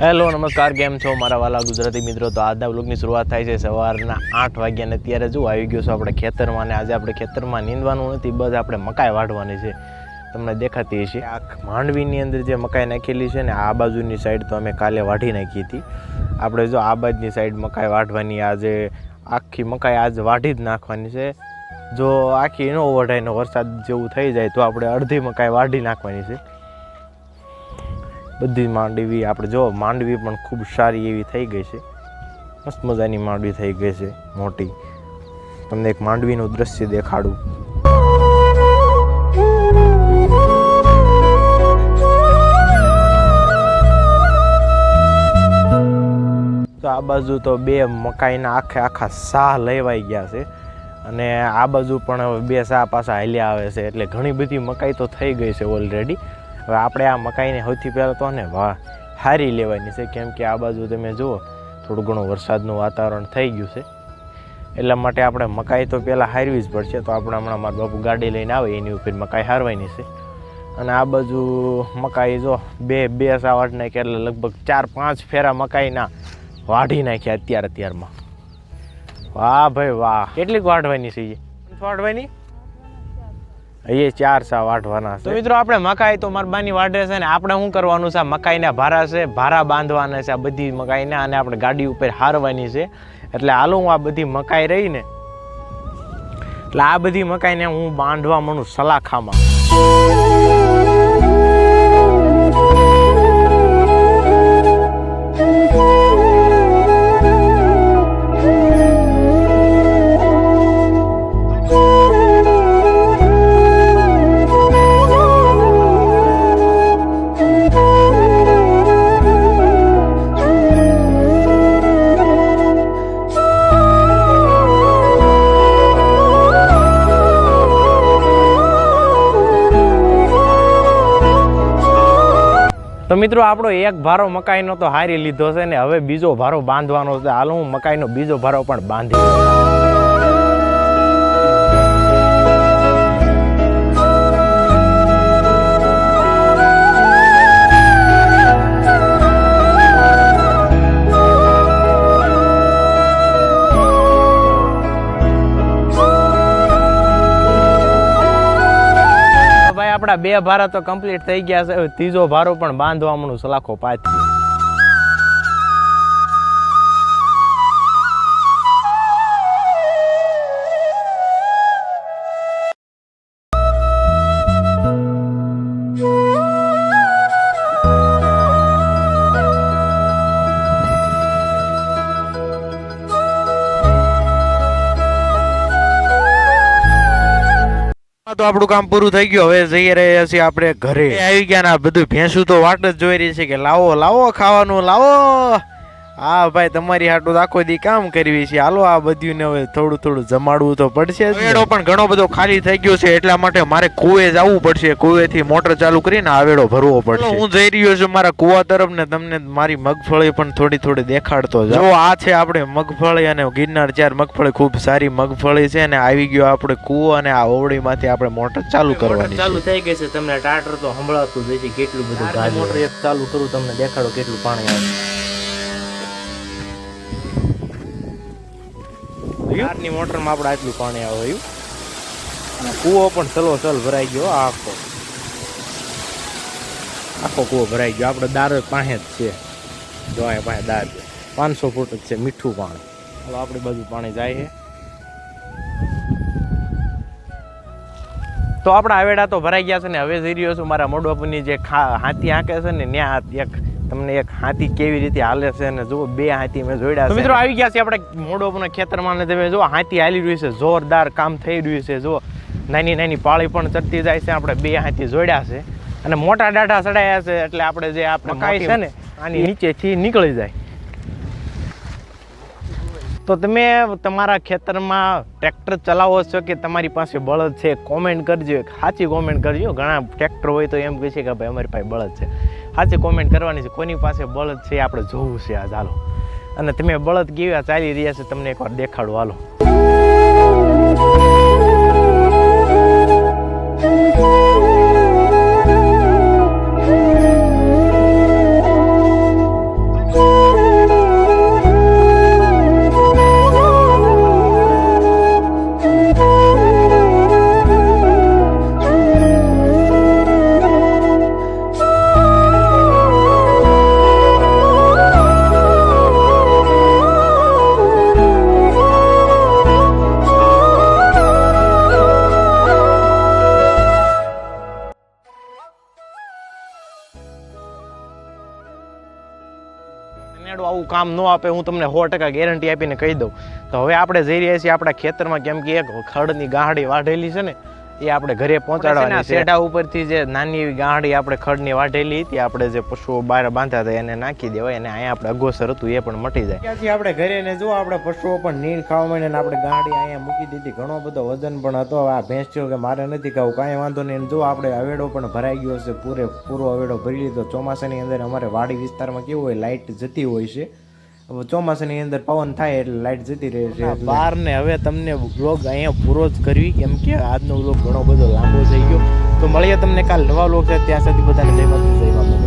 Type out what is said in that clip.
Hello નમસ્કાર, કેમ છો મારા વાલા ગુજરાતી મિત્રો? તો આજના વ્લોગની શરૂઆત થાય છે સવારના 8 વાગ્યાને. અત્યારે જો આવી ગયો છું આપણે ખેતરમાં, અને આજે આપણે ખેતરમાં નીંદવાનું નથી, બસ આપણે મકાઈ વાઢવાની છે. તમને દેખાતી હશે આ માંડવીની અંદર જે મકાઈ નાખેલી છે ને, આ બાજુની સાઈડ તો અમે કાલે વાઢી નાખી હતી. આપણે જો આ બાજુની સાઈડ મકાઈ વાઢવાની, આજે આખી મકાઈ આજ વાઢી જ નાખવાની છે. જો આખી ન વઢાય ને વરસાદ જેવું થઈ જાય તો આપણે અડધી મકાઈ વાઢી નાખવાની છે. બધી માંડવી આપણે જો માંડવી પણ ખૂબ સારી એવી થઈ ગઈ છે, મસ્ત મજાની માંડવી થઈ ગઈ છે મોટી. તમને એક માંડવીનું દ્રશ્ય દેખાડું. તો આ બાજુ તો બે મકાઈના આખા સાહ લેવાઈ ગયા છે, અને આ બાજુ પણ હવે બે સાહ પાછા હાલ્યા આવે છે, એટલે ઘણી બધી મકાઈ તો થઈ ગઈ છે ઓલરેડી. હવે આપણે આ મકાઈને સૌથી પહેલાં તો ને હારી લેવાની છે, કેમ કે આ બાજુ તમે જુઓ થોડું ઘણું વરસાદનું વાતાવરણ થઈ ગયું છે, એટલા માટે આપણે મકાઈ તો પહેલાં હારવી જ પડશે. તો આપણે હમણાં મારા બાપુ ગાડી લઈને આવે એની ઉપર મકાઈ હારવાની છે. અને આ બાજુ મકાઈ જો બે સા વાઢ નાખ્યા, એટલે લગભગ 4-5 ફેરા મકાઈના વાઢી નાખ્યા અત્યારમાં. વાહ ભાઈ વાહ! કેટલીક વાઢવાની છે? વાઢવાની એ 4 સા વાઢવાના છે. તો મિત્રો આપણે મકાઈ તો મારા બાની વાઢે છે, ને આપણે શું કરવાનું છે, મકાઈના ભારા છે, ભારા બાંધવાના છે આ બધી મકાઈના, અને આપણે ગાડી ઉપર હારવાની છે. એટલે હાલો હું આ બધી મકાઈ રહી ને, એટલે આ બધી મકાઈને હું બાંધવા માંડું સલાખામાં. તો મિત્રો આપણો એક ભારો મકાઈનો તો હારી લીધો છે ને, હવે બીજો ભારો બાંધવાનો છે. હાલ હું મકાઈનો બીજો ભારો પણ બાંધી. આપણા 2 ભારા તો કમ્પ્લીટ થઈ ગયા છે, ત્રીજો ભારો પણ બાંધવા માંડું સલાખો પાછી. તો આપણું કામ પૂરું થઈ ગયું. હવે જઈ રહ્યા છીએ આપણે ઘરે. આવી ગયા ને બધું ભેંસું તો વાટ જ જોઈ રહી છે કે લાવો ખાવાનું લાવો. હા ભાઈ, તમારી હાટું આખો દી કામ કરવી છે. હાલો આ બધું ને હવે થોડું જમાડવું તો પડશે. આવેડો પણ ઘણો બધો ખાલી થઈ ગયો છે, એટલા માટે મારે કુએ જવું પડશે. કુવેથી મોટર ચાલુ કરીને આવેડો ભરવો પડશે. હું જઈ રહ્યો છું મારા કુવા તરફ, ને તમને મારી મગફળી પણ થોડી દેખાડતો જાઉં. જો આ છે આપણે મગફળી, અને ગિરનાર 4 મગફળી ખૂબ સારી મગફળી છે. અને આવી ગયો આપણે કુવો, અને આ ઓવડીમાંથી આપણે મોટર ચાલુ કરવાની ચાલુ થઈ ગઈ છે. તમને ટાટર તો સંભળાતું જ છે કેટલું બધું. મોટર એક ચાલુ કરું, તમને દેખાડો કેટલું પાણી આવે. ની મોટરમાં આપણે આટલું પાણી આવે. કૂવો પણ ચલ ભરાઈ ગયો. આખો કૂવો ભરાઈ ગયો. આપણે દાર પાસે જ છે, જો અહીંયા પાસે દાર 500 ફૂટ જ છે, મીઠું પાણી. હવે આપણી બાજુ પાણી જાય છે. તો આપણા આવેડા તો ભરાઈ ગયા છે, ને હવે જઈ રહ્યો છું મારા મોડબાપુની જે હાથી હાંકે છે ને, ત્યાં તમને એક હાથી કેવી રીતે હાલે છે, અને જુઓ 2 હાથી મેં જોડ્યા છે. મિત્રો આવી ગયા છે આપણે મોડોપના ખેતરમાં, ને તમે જો હાથી હાલી રહ્યું છે, જોરદાર કામ થઈ રહ્યું છે. જો નાની પાળી પણ ચડતી જાય છે. આપણે 2 હાથી જોડ્યા છે, અને મોટા ડાઢા ચડાયા છે, એટલે આપણે જે આપણે મકાઈ છે ને આની નીચેથી નીકળી જાય. તો તમે તમારા ખેતરમાં ટ્રેક્ટર ચલાવો છો કે તમારી પાસે બળદ છે? કોમેન્ટ કરજો, સાચી કોમેન્ટ કરજો. ઘણા ટ્રેક્ટર હોય તો એમ કહે છે કે ભાઈ અમારી પાસે બળદ છે. સાચી કોમેન્ટ કરવાની છે. કોની પાસે બળદ છે આપણે જોવું છે આ. ચાલો, અને તમે બળદ કેવા ચાલી રહ્યા છે તમને એકવાર દેખાડું. હાલો. નેડો આવું કામ ન આપે હું તમને 100% ગેરંટી આપીને કહી દઉં. તો હવે આપણે જઈ રહ્યા છીએ આપણા ખેતરમાં, કેમ કે એક ખડની ગાંહડી વાઢેલી છે ને એ આપણે ઘરે પહોંચાડવાની છે. શેઢા ઉપરથી જે નાની એવી ગાંહડી આપણે ખડની વાઢેલી હતી, આપણે જે પશુઓ બહાર બાંધ્યા હતા એને નાખી દેવાય અને અહીંયા આપણે અગોસર હતું એ પણ મટી જાય. ત્યાંથી આપણે ઘરે ને જો આપણે પશુઓ પણ નીણ ખાવા માંડે ને આપણે ગાંહડી અહીંયા મૂકી દીધી. ઘણો બધો વજન પણ હતો. આ ભેંસ થયો કે મારે નથી ખાવું, કાંઈ વાંધો નહીં. જો આપણે અવેડો પણ ભરાઈ ગયો છે, પૂરો અવેડો ભરી લીધો. ચોમાસાની અંદર અમારે વાડી વિસ્તારમાં કેવું હોય, લાઇટ જતી હોય છે. ચોમાસાની અંદર પવન થાય એટલે લાઇટ જતી રહે છે બહાર ને. હવે તમને વ્લોગ અહીંયા પૂરો જ કરવી, કેમ કે આજનો વ્લોગ ઘણો બધો લાંબો થઈ ગયો. તો મળીએ તમને કાલ નવા વ્લોગ છે. ત્યાં સુધી બધાને જય માતા જય મા.